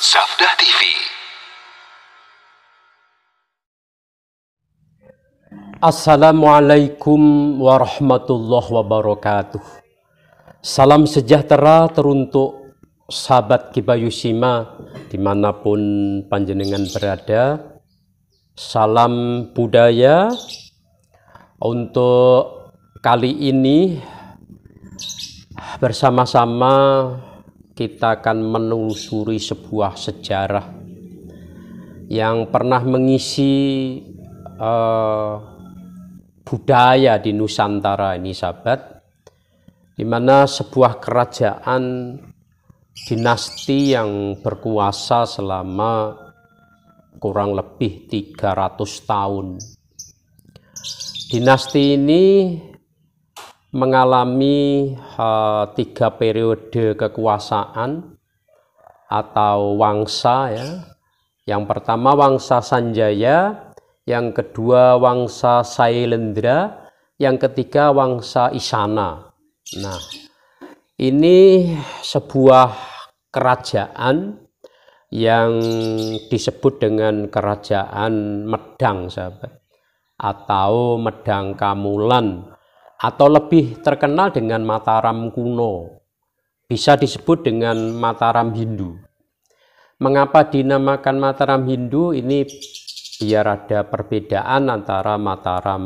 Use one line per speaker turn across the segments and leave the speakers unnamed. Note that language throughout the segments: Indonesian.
Sabda TV.
Assalamualaikum warahmatullahi wabarakatuh. Salam sejahtera teruntuk sahabat Kibayusima dimanapun panjenengan berada. Salam budaya. Untuk kali ini bersama-sama kita akan menelusuri sebuah sejarah yang pernah mengisi budaya di Nusantara ini, sahabat, di mana sebuah kerajaan dinasti yang berkuasa selama kurang lebih 300 tahun. Dinasti ini mengalami 3 periode kekuasaan atau wangsa ya. Yang pertama wangsa Sanjaya, yang kedua wangsa Sailendra, yang ketiga wangsa Isana. Nah, ini sebuah kerajaan yang disebut dengan kerajaan Medang, sahabat, atau Medang Kamulan, atau lebih terkenal dengan Mataram kuno, bisa disebut dengan Mataram Hindu. Mengapa dinamakan Mataram Hindu? Ini biar ada perbedaan antara Mataram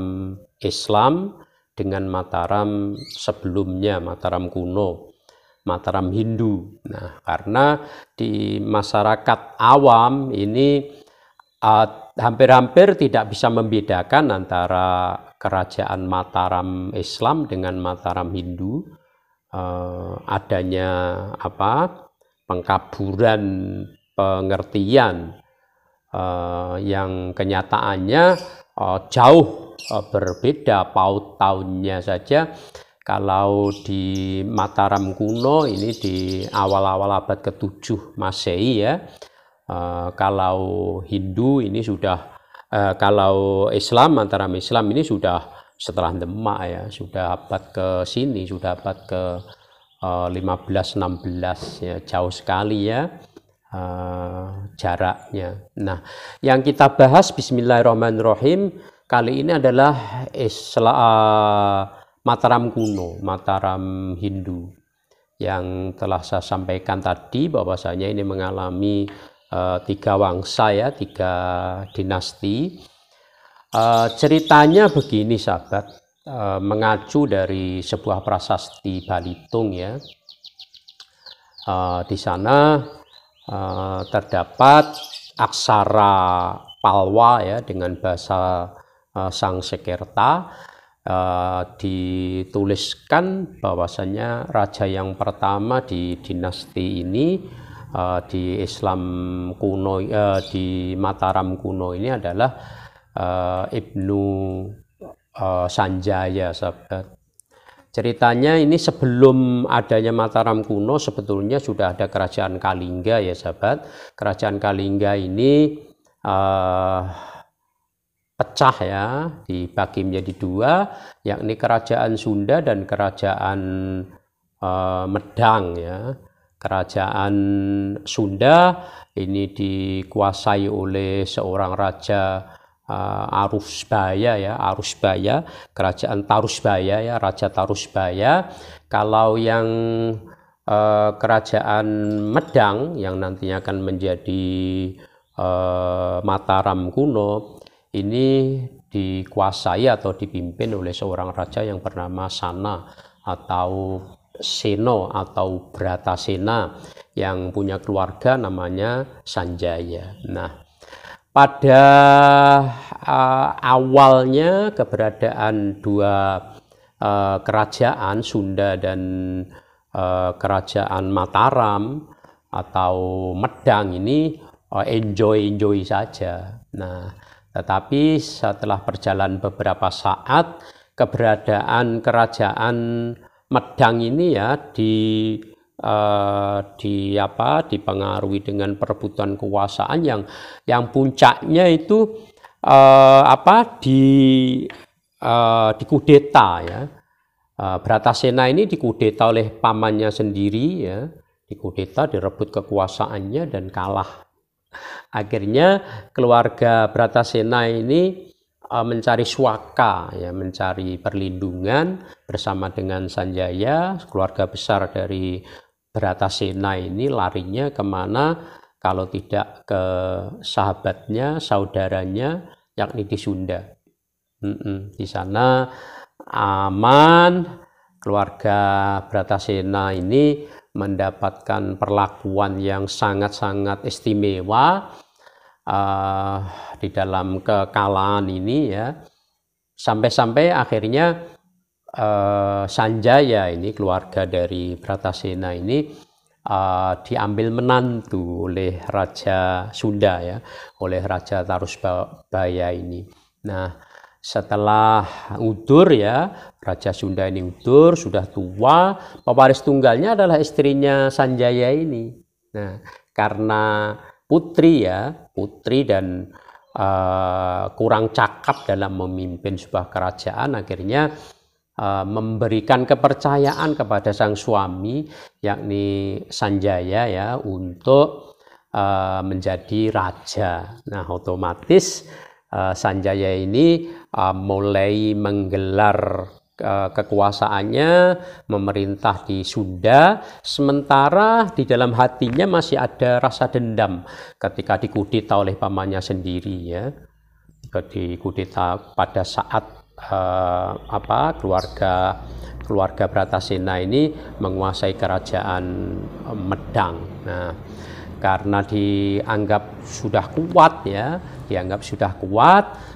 Islam dengan Mataram sebelumnya, Mataram kuno, Mataram Hindu. Nah, karena di masyarakat awam ini hampir-hampir tidak bisa membedakan antara kerajaan Mataram Islam dengan Mataram Hindu. Adanya pengkaburan pengertian yang kenyataannya jauh berbeda paut tahunnya saja. Kalau di Mataram kuno ini di awal-awal abad ke-7 Masehi ya. Kalau Hindu ini sudah kalau Islam, Mataram Islam ini sudah setelah Demak ya, sudah abad ke sini, sudah abad ke 15-16 ya, jauh sekali ya jaraknya. Nah, yang kita bahas bismillahirrahmanirrahim kali ini adalah Mataram kuno, Mataram Hindu, yang telah saya sampaikan tadi bahwasanya ini mengalami 3 wangsa ya, 3 dinasti. Ceritanya begini, sahabat, mengacu dari sebuah prasasti Balitung ya. Di sana terdapat aksara Palwa ya dengan bahasa Sangsekerta. Dituliskan bahwasanya raja yang pertama di dinasti ini di Islam kuno, di Mataram kuno ini adalah Ibnu Sanjaya, sahabat. Ceritanya ini sebelum adanya Mataram kuno sebetulnya sudah ada kerajaan Kalingga ya, sahabat. Kerajaan Kalingga ini pecah ya, dibagi menjadi 2, yakni kerajaan Sunda dan kerajaan Medang ya. Kerajaan Sunda ini dikuasai oleh seorang raja Arusbaya ya, Arusbaya, kerajaan Tarusbaya ya, Raja Tarusbaya. Kalau yang kerajaan Medang yang nantinya akan menjadi Mataram kuno ini dikuasai atau dipimpin oleh seorang raja yang bernama Sana atau Seno atau Bratasena yang punya keluarga namanya Sanjaya. Nah, pada awalnya keberadaan 2 kerajaan Sunda dan kerajaan Mataram atau Medang ini enjoy saja. Nah, tetapi setelah berjalan beberapa saat, keberadaan kerajaan Medang ini ya dipengaruhi dengan perebutan kekuasaan yang puncaknya itu dikudeta ya. Bratasena ini dikudeta oleh pamannya sendiri ya, dikudeta, direbut kekuasaannya dan kalah. Akhirnya keluarga Bratasena ini mencari swaka, ya, mencari perlindungan bersama dengan Sanjaya. Keluarga besar dari Bratasena ini larinya kemana kalau tidak ke sahabatnya, saudaranya, yakni di Sunda. Di sana aman, keluarga Bratasena ini mendapatkan perlakuan yang sangat-sangat istimewa di dalam kekalahan ini, ya, sampai-sampai akhirnya Sanjaya ini, keluarga dari Bratasena ini, diambil menantu oleh Raja Sunda, ya, oleh Raja Tarusbaya ini. Nah, setelah udur, ya, Raja Sunda ini udur, sudah tua, pewaris tunggalnya adalah istrinya Sanjaya ini. Nah, karena putri, ya, putri dan kurang cakap dalam memimpin sebuah kerajaan, akhirnya memberikan kepercayaan kepada sang suami, yakni Sanjaya, ya, untuk menjadi raja. Nah, otomatis Sanjaya ini mulai menggelar kekuasaannya, memerintah di Sunda, sementara di dalam hatinya masih ada rasa dendam ketika dikudeta oleh pamannya sendiri, ya. Dikudeta pada saat keluarga Bratasena ini menguasai kerajaan Medang. Nah, karena dianggap sudah kuat, ya,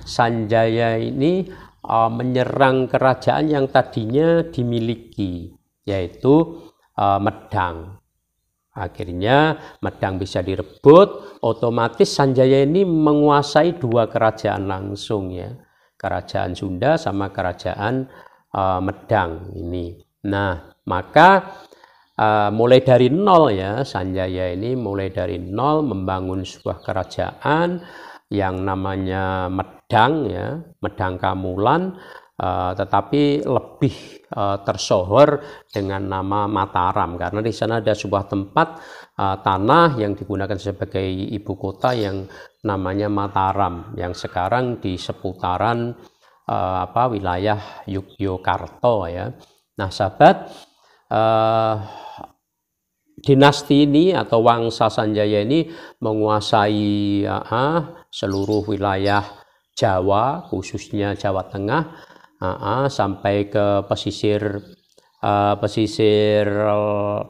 Sanjaya ini menyerang kerajaan yang tadinya dimiliki, yaitu Medang. Akhirnya Medang bisa direbut, otomatis Sanjaya ini menguasai dua kerajaan langsung, ya, kerajaan Sunda sama kerajaan Medang ini. Nah, maka mulai dari nol, ya, Sanjaya ini mulai dari nol membangun sebuah kerajaan yang namanya Medang, ya, Medang Kamulan, tetapi lebih tersohor dengan nama Mataram karena di sana ada sebuah tempat tanah yang digunakan sebagai ibu kota yang namanya Mataram, yang sekarang di seputaran wilayah Yogyakarta, ya. Nah, sahabat, dinasti ini atau Wangsa Sanjaya ini menguasai seluruh wilayah Jawa, khususnya Jawa Tengah, sampai ke pesisir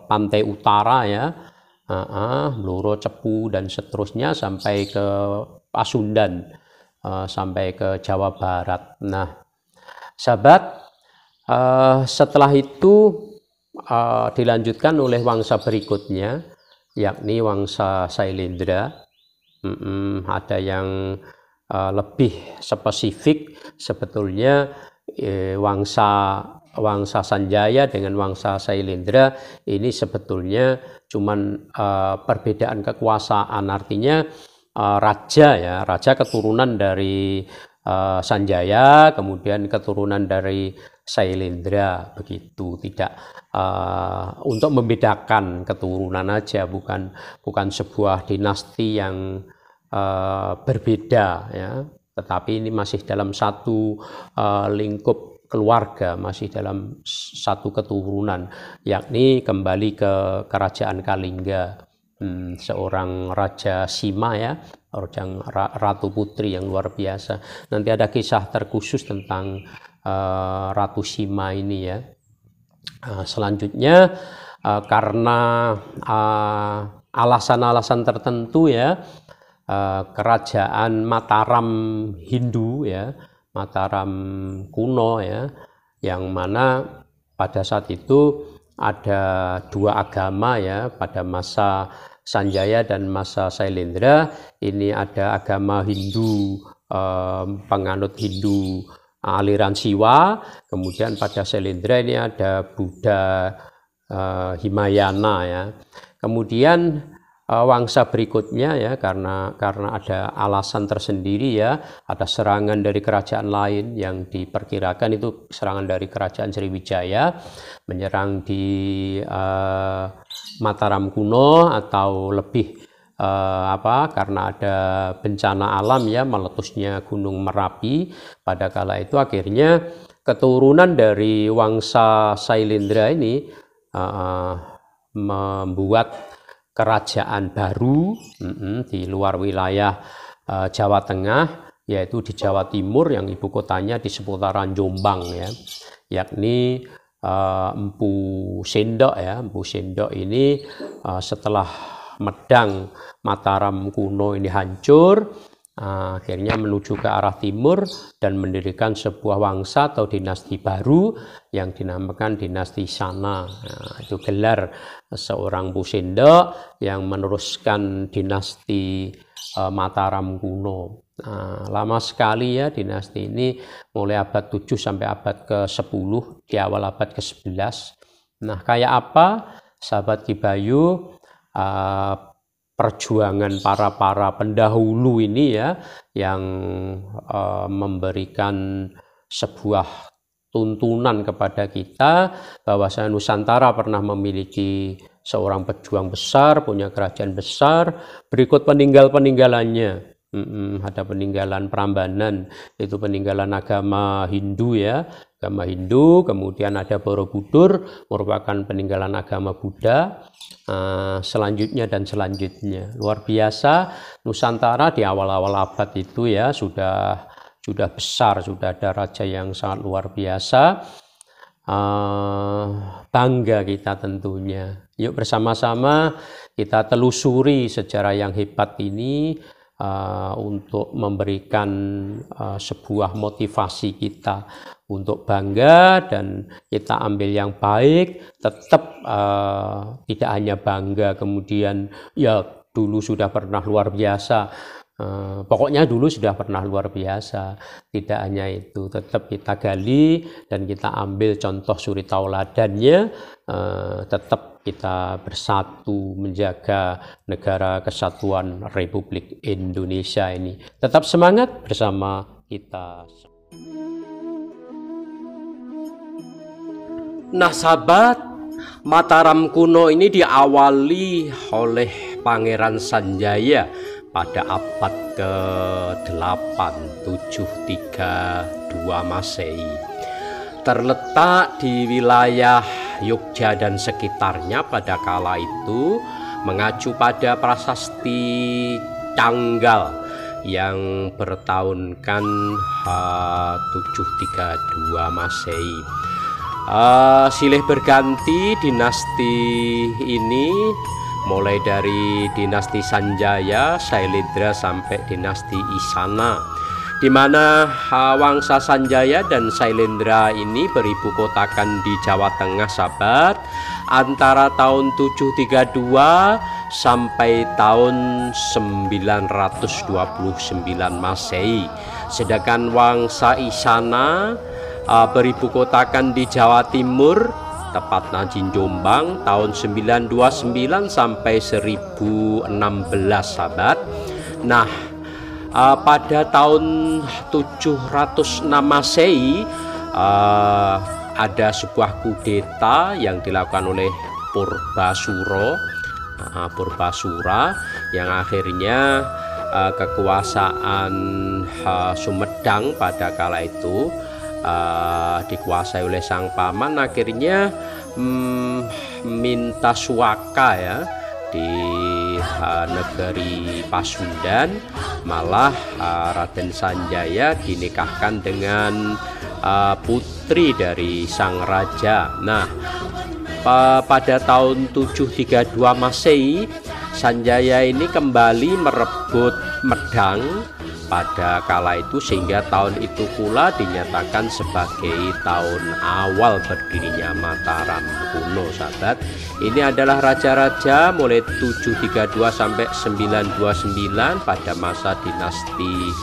pantai utara, ya, Bluro, Cepu dan seterusnya sampai ke Pasundan, sampai ke Jawa Barat. Nah, sahabat, setelah itu dilanjutkan oleh wangsa berikutnya, yakni Wangsa Sailendra. Ada yang lebih spesifik sebetulnya, Wangsa Sanjaya dengan Wangsa Sailendra ini sebetulnya cuman perbedaan kekuasaan, artinya raja, ya, raja keturunan dari Sanjaya, kemudian keturunan dari Sailendra, begitu. Tidak untuk membedakan keturunan aja, bukan sebuah dinasti yang berbeda, ya, tetapi ini masih dalam satu lingkup keluarga, masih dalam satu keturunan, yakni kembali ke kerajaan Kalingga, seorang Raja Sima, ya, Ratu Putri yang luar biasa. Nanti ada kisah terkhusus tentang Ratu Sima ini, ya. Selanjutnya karena alasan-alasan tertentu, ya, kerajaan Mataram Hindu, ya, Mataram kuno, ya, yang mana pada saat itu ada dua agama, ya, pada masa Sanjaya dan masa Sailendra. Ini ada agama Hindu, penganut Hindu aliran Siwa, kemudian pada Sailendra ini ada Buddha Himayana, ya. Kemudian wangsa berikutnya ya, karena ada alasan tersendiri ya, ada serangan dari kerajaan lain yang diperkirakan itu serangan dari kerajaan Sriwijaya menyerang di Mataram kuno, atau lebih karena ada bencana alam ya, meletusnya Gunung Merapi pada kala itu. Akhirnya keturunan dari wangsa Sailendra ini membuat kerajaan baru di luar wilayah Jawa Tengah, yaitu di Jawa Timur yang ibu kotanya di seputaran Jombang ya, yakni Empu Sendok ya. Empu Sendok ini setelah Medang Mataram kuno ini hancur, akhirnya menuju ke arah timur dan mendirikan sebuah wangsa atau dinasti baru yang dinamakan dinasti Isana. Itu gelar seorang Empu Sendok yang meneruskan dinasti Mataram kuno. Lama sekali ya dinasti ini, mulai abad 7 sampai abad ke-10, di awal abad ke-11. Nah, kayak apa sahabat Ki Bayu perjuangan para pendahulu ini ya, yang memberikan sebuah tuntunan kepada kita bahwa Nusantara pernah memiliki seorang pejuang besar, punya kerajaan besar. Berikut peninggalannya. Ada peninggalan Prambanan, itu peninggalan agama Hindu ya, agama Hindu. Kemudian ada Borobudur, merupakan peninggalan agama Buddha. Selanjutnya dan selanjutnya, luar biasa. Nusantara di awal-awal abad itu ya sudah besar, sudah ada raja yang sangat luar biasa. Bangga kita tentunya. Yuk bersama-sama kita telusuri sejarah yang hebat ini, untuk memberikan sebuah motivasi kita untuk bangga, dan kita ambil yang baik. Tetap tidak hanya bangga kemudian ya dulu sudah pernah luar biasa, pokoknya dulu sudah pernah luar biasa. Tidak hanya itu, tetap kita gali dan kita ambil contoh suri tauladannya. Tetap kita bersatu menjaga negara kesatuan Republik Indonesia ini. Tetap semangat bersama kita. Nah sahabat, Mataram kuno ini diawali oleh Pangeran Sanjaya pada abad ke-8 732 Masehi. Terletak di wilayah Yogyakarta dan sekitarnya pada kala itu, mengacu pada prasasti Canggal yang bertahunkan 732 Masehi. Silih berganti dinasti ini, mulai dari dinasti Sanjaya, Sailendra sampai dinasti Isana, di mana wangsa Sanjaya dan Sailendra ini beribu kotakan di Jawa Tengah sahabat, antara tahun 732 sampai tahun 929 Masehi. Sedangkan wangsa Isana beribu kotakan di Jawa Timur, tepatnya di Jombang, tahun 929 sampai 1016 sahabat. Nah, pada tahun 706 Masehi ada sebuah kudeta yang dilakukan oleh Purbasura, yang akhirnya kekuasaan Sumedang pada kala itu dikuasai oleh sang paman. Akhirnya minta suaka ya di negeri Pasundan, malah Raden Sanjaya dinikahkan dengan putri dari sang raja. Nah, pada tahun 732 Masehi, Sanjaya ini kembali merebut Medang pada kala itu, sehingga tahun itu pula dinyatakan sebagai tahun awal berdirinya Mataram kuno sahabat. Ini adalah raja-raja mulai 732 sampai 929 pada masa dinasti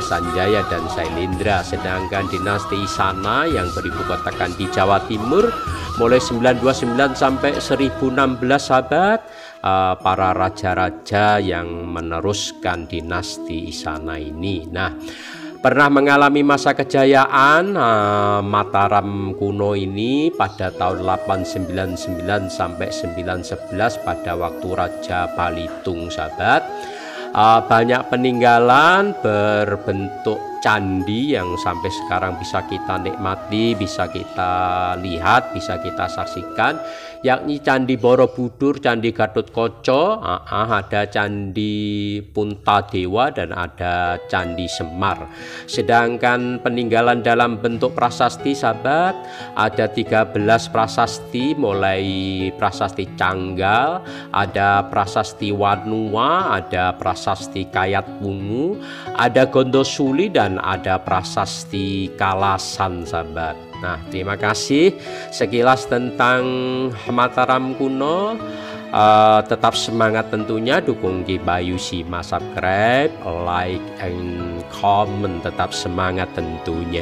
Sanjaya dan Sailendra. Sedangkan dinasti Isana yang beribu kotakan di Jawa Timur mulai 929 sampai 1016 sahabat, para raja-raja yang meneruskan dinasti Isana ini. Nah, pernah mengalami masa kejayaan Mataram kuno ini pada tahun 899 sampai 911 pada waktu Raja Balitung, sahabat. Banyak peninggalan berbentuk candi yang sampai sekarang bisa kita nikmati, bisa kita lihat, bisa kita saksikan, yakni Candi Borobudur, Candi Gatotkaca, ada Candi Puntadewa, dan ada Candi Semar. Sedangkan peninggalan dalam bentuk prasasti, sahabat, ada 13 prasasti, mulai prasasti Canggal, ada prasasti Wanua, ada prasasti Kayatwungu, ada Gondosuli, dan ada prasasti Kalasan, sahabat. Nah, terima kasih sekilas tentang Mataram kuno. Tetap semangat tentunya, dukung Ki Bayu Sima, subscribe, like, and comment, tetap semangat tentunya.